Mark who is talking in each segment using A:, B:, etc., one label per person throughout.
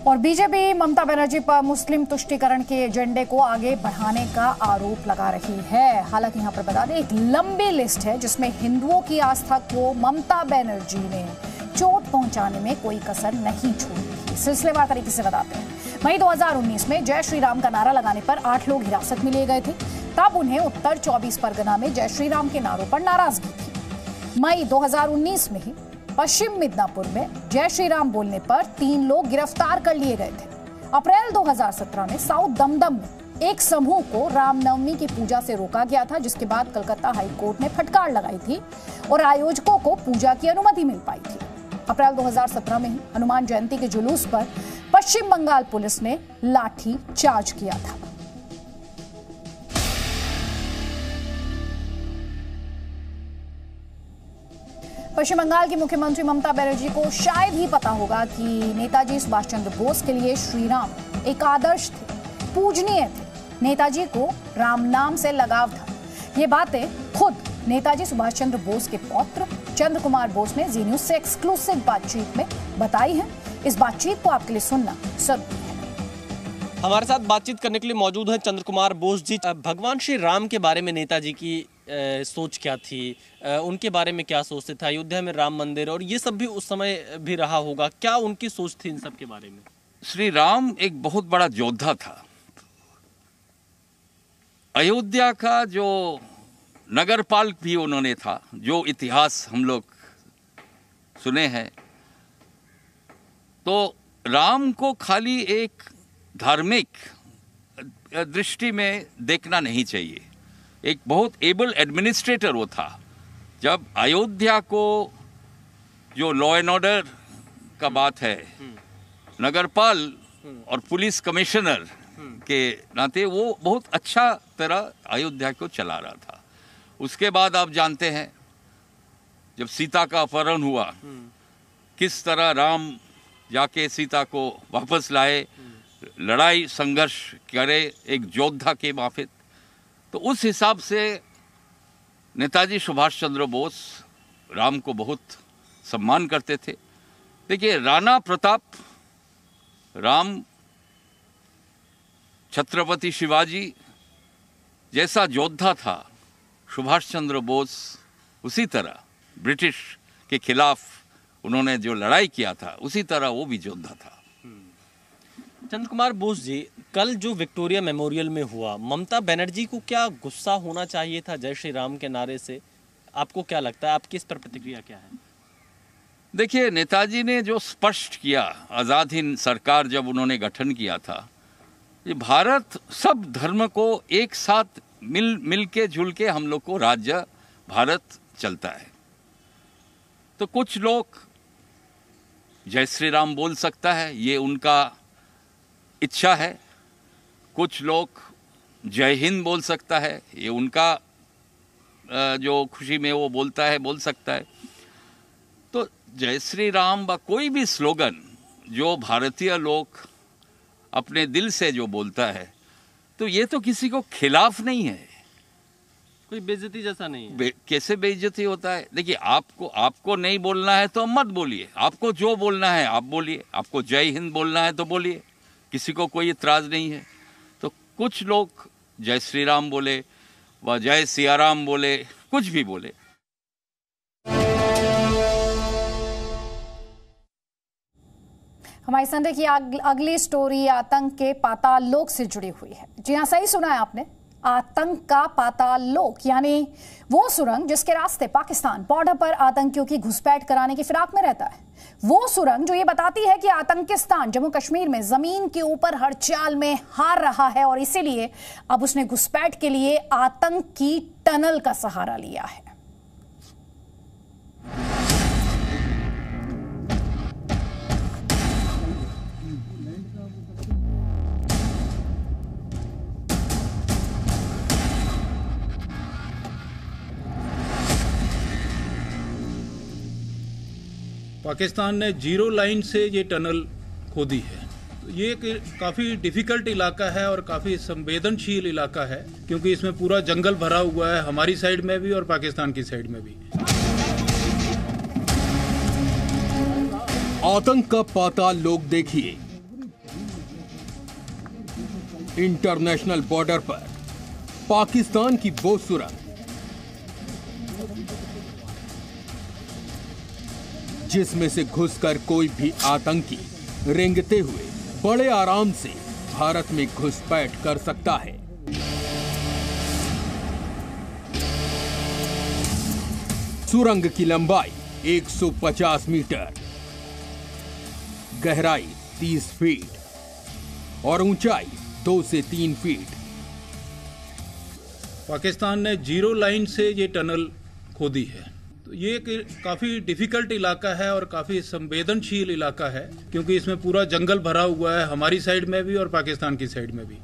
A: और बीजेपी ममता बनर्जी पर मुस्लिम तुष्टीकरण के एजेंडे को आगे बढ़ाने का आरोप लगा रही है। हालांकि यहाँ पर बता दें, एक लंबी लिस्ट है जिसमें हिंदुओं की आस्था को ममता बनर्जी ने चोट पहुंचाने में कोई कसर नहीं छोड़ी। सिलसिलेवार तरीके से बताते हैं। मई 2019 में जय श्री राम का नारा लगाने पर 8 लोग हिरासत में लिए गए थे। तब उन्हें उत्तर 24 परगना में जय श्री राम के नारों पर नाराजगी थी। मई 2019 में ही पश्चिम मिदनापुर में जय श्री राम बोलने पर 3 लोग गिरफ्तार कर लिए गए थे। अप्रैल 2017 में साउथ दमदम में एक समूह को रामनवमी की पूजा से रोका गया था, जिसके बाद कलकत्ता हाई कोर्ट ने फटकार लगाई थी और आयोजकों को पूजा की अनुमति मिल पाई थी। अप्रैल 2017 में ही हनुमान जयंती के जुलूस पर पश्चिम बंगाल पुलिस ने लाठी चार्ज किया था। पश्चिम बंगाल की मुख्यमंत्री ममता बनर्जी को शायद ही पता होगा कि नेताजी सुभाष चंद्र बोस के लिए श्री राम एक आदर्श थे, पूजनीय थे। नेताजी को राम नाम से लगाव था। ये बातें खुद नेताजी सुभाष चंद्र बोस के पौत्र चंद्र कुमार बोस ने जी न्यूज से एक्सक्लूसिव बातचीत में बताई है। इस बातचीत को आपके लिए सुनना जरूरी है।
B: हमारे साथ बातचीत करने के लिए मौजूद है चंद्र कुमार बोस जी। भगवान श्री राम के बारे में नेताजी की सोच क्या थी, उनके बारे में क्या सोचते थे? अयोध्या में राम मंदिर और ये सब भी उस समय भी रहा होगा, क्या उनकी सोच थी इन सब के बारे में?
C: श्री राम एक बहुत बड़ा योद्धा था। अयोध्या का जो नगरपाल भी उन्होंने था, जो इतिहास हम लोग सुने हैं, तो राम को खाली एक धार्मिक दृष्टि में देखना नहीं चाहिए। एक बहुत एबल एडमिनिस्ट्रेटर वो था। जब अयोध्या को जो लॉ एंड ऑर्डर का बात है, नगरपाल और पुलिस कमिश्नर के नाते वो बहुत अच्छा तरह अयोध्या को चला रहा था। उसके बाद आप जानते हैं, जब सीता का अपहरण हुआ, किस तरह राम जाके सीता को वापस लाए, लड़ाई संघर्ष करे एक योद्धा के माफिक। तो उस हिसाब से नेताजी सुभाष चंद्र बोस राम को बहुत सम्मान करते थे। देखिए, राणा प्रताप, राम, छत्रपति शिवाजी जैसा योद्धा था, सुभाष चंद्र बोस उसी तरह ब्रिटिश के खिलाफ उन्होंने जो लड़ाई किया था, उसी तरह वो भी योद्धा था।
B: चंद्र कुमार बोस जी, कल जो विक्टोरिया मेमोरियल में हुआ, ममता बनर्जी को क्या गुस्सा होना चाहिए था जय श्री राम के नारे से? आपको क्या लगता है, आपकी इस पर प्रतिक्रिया क्या है?
C: देखिए, नेताजी ने जो स्पष्ट किया, आज़ाद हिंद सरकार जब उन्होंने गठन किया था, ये भारत सब धर्म को एक साथ मिल के जुल के हम लोग को राज्य भारत चलता है। तो कुछ लोग जय श्री राम बोल सकता है, ये उनका इच्छा है। कुछ लोग जय हिंद बोल सकता है, ये उनका जो खुशी में वो बोलता है, बोल सकता है। तो जय श्री राम व कोई भी स्लोगन जो भारतीय लोग अपने दिल से जो बोलता है, तो ये तो किसी को खिलाफ नहीं है,
B: कोई बेइज्जती जैसा नहीं है।
C: कैसे बेइज्जती होता है? देखिए, आपको नहीं बोलना है तो मत बोलिए, आपको जो बोलना है आप बोलिए, आपको जय हिंद बोलना है तो बोलिए, किसी को कोई इतराज नहीं है। तो कुछ लोग जय श्री राम बोले व जय सिया राम बोले, कुछ भी बोले।
A: हमारी संडे की अगली स्टोरी आतंक के पाताल लोक से जुड़ी हुई है। जी हाँ, सही सुना है आपने, आतंक का पाताल लोक, यानी वो सुरंग जिसके रास्ते पाकिस्तान बॉर्डर पर आतंकियों की घुसपैठ कराने की फिराक में रहता है। वो सुरंग जो ये बताती है कि आतंकिस्तान जम्मू कश्मीर में जमीन के ऊपर हर चाल में हार रहा है और इसीलिए अब उसने घुसपैठ के लिए आतंक की टनल का सहारा लिया है।
D: पाकिस्तान ने 0 लाइन से ये टनल खोदी है। ये काफ़ी डिफ़िकल्ट इलाका है और काफ़ी संवेदनशील इलाका है, क्योंकि इसमें पूरा जंगल भरा हुआ है, हमारी साइड में भी और पाकिस्तान की साइड में भी।
E: आतंक का पाताल लोक देखिए, इंटरनेशनल बॉर्डर पर पाकिस्तान की वो सुरंग जिसमें से घुसकर कोई भी आतंकी रेंगते हुए बड़े आराम से भारत में घुसपैठ कर सकता है। सुरंग की लंबाई 150 मीटर, गहराई 30 फीट और ऊंचाई 2 से 3 फीट।
D: पाकिस्तान ने जीरो लाइन से ये टनल खोदी है। तो ये काफ़ी डिफिकल्ट इलाका है और काफ़ी संवेदनशील इलाका है, क्योंकि इसमें पूरा जंगल भरा हुआ है, हमारी साइड में भी और पाकिस्तान की साइड में भी।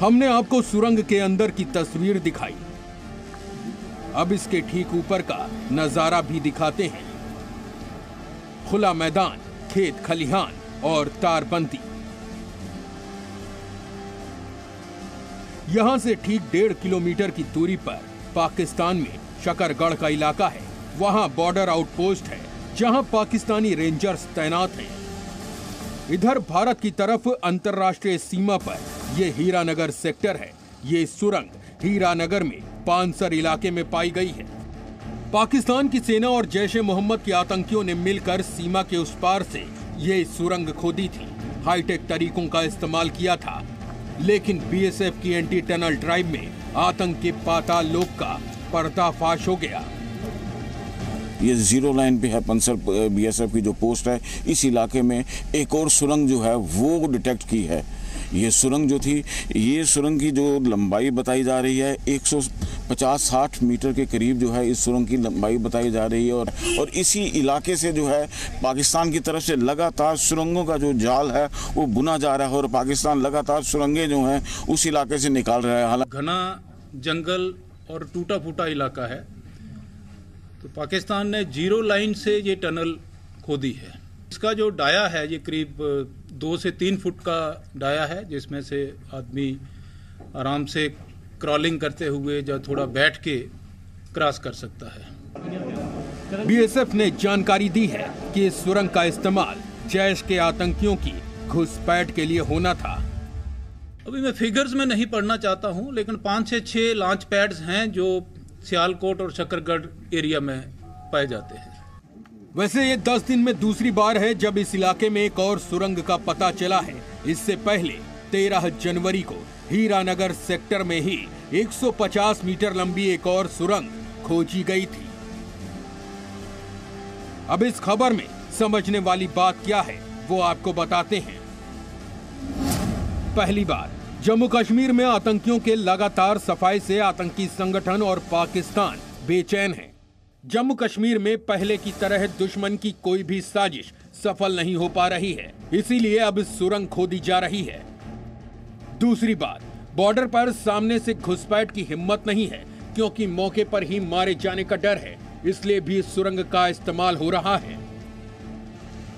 E: हमने आपको सुरंग के अंदर की तस्वीर दिखाई, अब इसके ठीक ऊपर का नजारा भी दिखाते हैं। खुला मैदान, खेत खलिहान और तारबंदी। यहां से ठीक 1.5 किलोमीटर की दूरी पर पाकिस्तान में शकरगढ़ का इलाका है। वहां बॉर्डर आउटपोस्ट है जहां पाकिस्तानी रेंजर्स तैनात हैं। इधर भारत की तरफ अंतर्राष्ट्रीय सीमा पर यह हीरानगर सेक्टर है। ये सुरंग हीरानगर में पानसर इलाके में पाई गई है। पाकिस्तान की सेना और जैश ए मोहम्मद के आतंकियों ने मिलकर सीमा के उस पार से ये सुरंग खोदी थी। हाईटेक तरीकों का इस्तेमाल किया था, लेकिन बीएसएफ की एंटी टनल ड्राइव में आतंक के पाताल लोक का पर्दाफाश हो गया।
F: ये जीरो लाइन पे है पंसर बीएसएफ की जो पोस्ट है। इस इलाके में एक और सुरंग जो है वो डिटेक्ट की है। ये सुरंग जो थी, ये सुरंग की जो लंबाई बताई जा रही है 150-60 मीटर के करीब जो है इस सुरंग की लंबाई बताई जा रही है। और इसी इलाके से जो है पाकिस्तान की तरफ से लगातार सुरंगों का जो जाल है वो बुना जा रहा है और पाकिस्तान लगातार सुरंगें जो हैं उस इलाके से निकाल रहा है। हालांकि
D: घना जंगल और टूटा फूटा इलाका है, तो पाकिस्तान ने जीरो लाइन से ये टनल खोदी है। इसका जो डाया है ये करीब 2 से 3 फुट का डाया है, जिसमें से आदमी आराम से क्रॉलिंग करते हुए या थोड़ा बैठ के क्रॉस कर सकता है।
E: बीएसएफ ने जानकारी दी है कि इस सुरंग का इस्तेमाल जैश के आतंकियों की घुसपैठ के लिए होना था।
D: अभी मैं फिगर्स में नहीं पढ़ना चाहता हूं, लेकिन 5 से 6 लॉन्च पैड्स हैं जो सियालकोट और शकरगढ़ एरिया में पाए जाते हैं।
E: वैसे ये 10 दिन में दूसरी बार है जब इस इलाके में एक और सुरंग का पता चला है। इससे पहले 13 जनवरी को हीरानगर सेक्टर में ही 150 मीटर लंबी एक और सुरंग खोजी गई थी। अब इस खबर में समझने वाली बात क्या है वो आपको बताते हैं। पहली बार जम्मू कश्मीर में आतंकियों के लगातार सफाई से आतंकी संगठन और पाकिस्तान बेचैन है। जम्मू कश्मीर में पहले की तरह दुश्मन की कोई भी साजिश सफल नहीं हो पा रही है, इसीलिए अब सुरंग खोदी जा रही है। दूसरी बात, बॉर्डर पर सामने से घुसपैठ की हिम्मत नहीं है, क्योंकि मौके पर ही मारे जाने का डर है, इसलिए भी इस सुरंग का इस्तेमाल हो रहा है।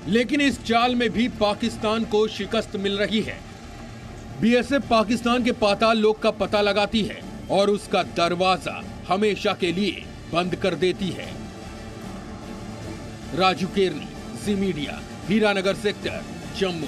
E: लेकिन इस चाल में भी पाकिस्तान को शिकस्त मिल रही है। बीएसएफ पाकिस्तान के पाताल लोक का पता लगाती है और उसका दरवाजा हमेशा के लिए बंद कर देती है। राजू केरनी, जी मीडिया, हीरानगर सेक्टर, जम्मू।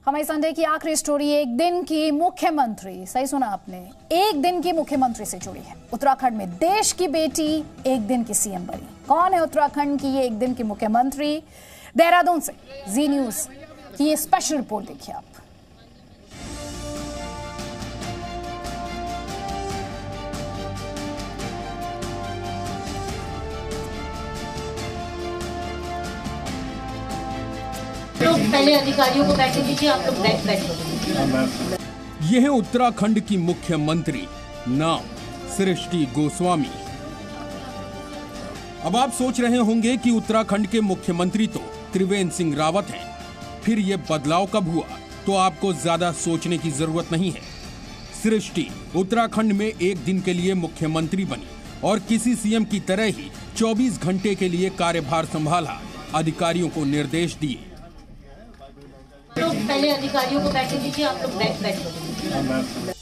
A: हमारी संडे की आखिरी स्टोरी एक दिन की मुख्यमंत्री, सही सुना आपने, एक दिन की मुख्यमंत्री से जुड़ी है। उत्तराखंड में देश की बेटी एक दिन की सीएम बनी। कौन है उत्तराखंड की ये एक दिन की मुख्यमंत्री? देहरादून से जी न्यूज की ये स्पेशल रिपोर्ट देखिए आप।
G: पहले अधिकारियों को बैठने दीजिए, आप लोग बैठो।
E: यह है उत्तराखंड की मुख्यमंत्री, नाम सृष्टि गोस्वामी। अब आप सोच रहे होंगे कि उत्तराखंड के मुख्यमंत्री तो त्रिवेंद्र सिंह रावत हैं, फिर यह बदलाव कब हुआ? तो आपको ज्यादा सोचने की जरूरत नहीं है। सृष्टि उत्तराखंड में एक दिन के लिए मुख्यमंत्री बनी और किसी सीएम की तरह ही 24 घंटे के लिए कार्यभार संभाला, अधिकारियों को निर्देश दिए।
G: पहले अधिकारियों को बैठने दीजिए, आप लोग बैठो।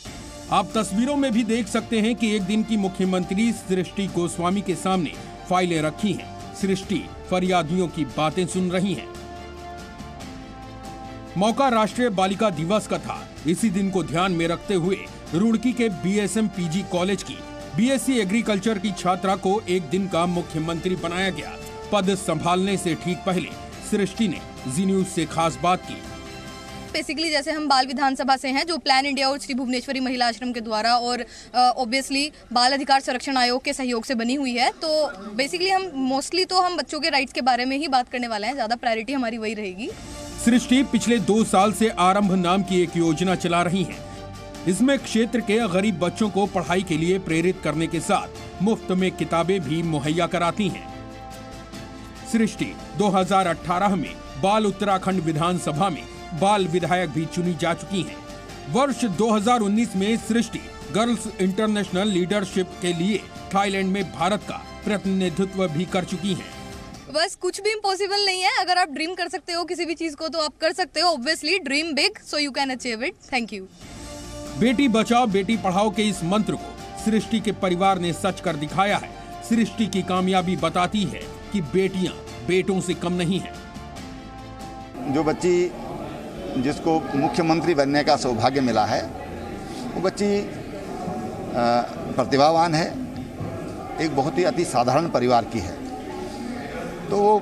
E: आप तस्वीरों में भी देख सकते हैं कि एक दिन की मुख्यमंत्री सृष्टि गोस्वामी के सामने फाइलें रखी हैं। सृष्टि फरियादियों की बातें सुन रही हैं। मौका राष्ट्रीय बालिका दिवस का था। इसी दिन को ध्यान में रखते हुए रुड़की के बीएसएम पीजी कॉलेज की बीएससी एग्रीकल्चर की छात्रा को एक दिन का मुख्यमंत्री बनाया गया। पद संभालने से ठीक पहले सृष्टि ने जी न्यूज से खास बात की।
H: बेसिकली जैसे हम बाल विधानसभा से हैं, जो प्लान इंडिया और श्री भुवनेश्वरी महिला आश्रम के द्वारा और ऑब्वियसली बाल अधिकार संरक्षण आयोग के सहयोग से बनी हुई है, तो बेसिकली हम मोस्टली तो हम बच्चों के राइट्स के बारे में ही बात करने वाले हैं। ज्यादा प्रायोरिटी हमारी वही रहेगी।
E: सृष्टि पिछले 2 साल से आरंभ नाम की एक योजना चला रही हैं। इसमें क्षेत्र के गरीब बच्चों को पढ़ाई के लिए प्रेरित करने के साथ मुफ्त में किताबें भी मुहैया कराती हैं। सृष्टि 2018 में बाल उत्तराखंड विधानसभा में बाल विधायक भी चुनी जा चुकी हैं। वर्ष 2019 में सृष्टि गर्ल्स इंटरनेशनल लीडरशिप के लिए थाईलैंड में भारत का प्रतिनिधित्व भी कर चुकी हैं।
H: बस कुछ भी इम्पॉसिबल नहीं है। अगर आप ड्रीम कर सकते हो किसी भी चीज को तो आप कर सकते हो। Obviously dream big so you can achieve it. Thank you.
E: Beti Bachao Beti Padhao के इस मंत्र को सृष्टि के परिवार ने सच कर दिखाया है। सृष्टि की कामयाबी बताती है कि बेटियां बेटों से कम नहीं हैं।
I: जो बच्ची जिसको मुख्यमंत्री बनने का सौभाग्य मिला है, वो बच्ची प्रतिभावान है, एक बहुत ही अति साधारण परिवार की है। तो वो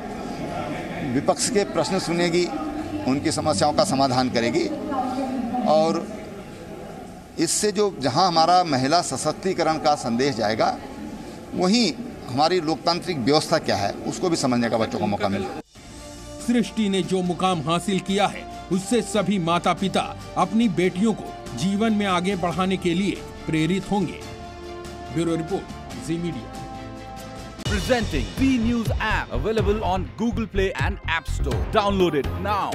I: विपक्ष के प्रश्न सुनेगी, उनकी समस्याओं का समाधान करेगी और इससे जो जहां हमारा महिला सशक्तिकरण का संदेश जाएगा, वहीं हमारी लोकतांत्रिक व्यवस्था क्या है उसको भी समझने का बच्चों को मौका मिलेगा।
E: सृष्टि ने जो मुकाम हासिल किया है, उससे सभी माता पिता अपनी बेटियों को जीवन में आगे बढ़ाने के लिए प्रेरित होंगे। Bureau report, ji media.
J: Presenting B News app, available on Google Play and App Store. Download it now.